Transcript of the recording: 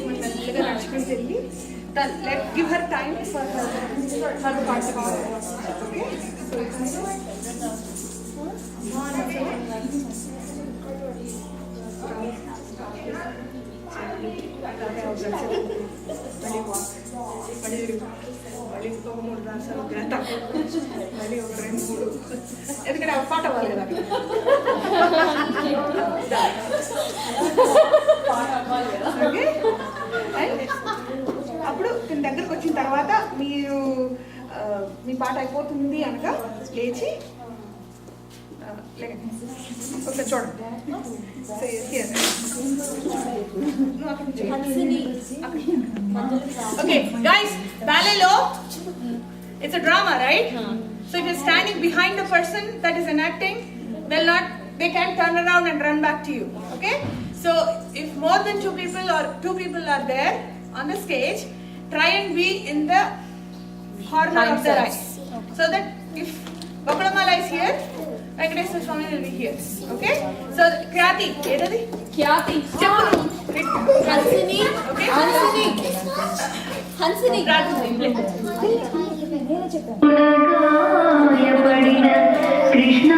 మెల్లగా నడుచుకుని వెళ్ళి give her time for her part of okay. ఎందుకంటే ఆ పాట అవ్వాలి కదా. ఓకే, అప్పుడు దీని దగ్గరకు వచ్చిన తర్వాత మీరు మీ పాట అయిపోతుంది అనగా లేచి ఒకసారి చూడండి. Okay guys, ballet it's a drama, right? So if you're standing behind the person that is enacting, they can't turn around and run back to you. Okay, so if more than two people are there on the stage, try and be in the corner of the line, so that if Bakulamala is here, Venkateswara Swami will be here. Okay, so Khyati, edadi Khyati cheppu Hansini, okay, Hansini Krishna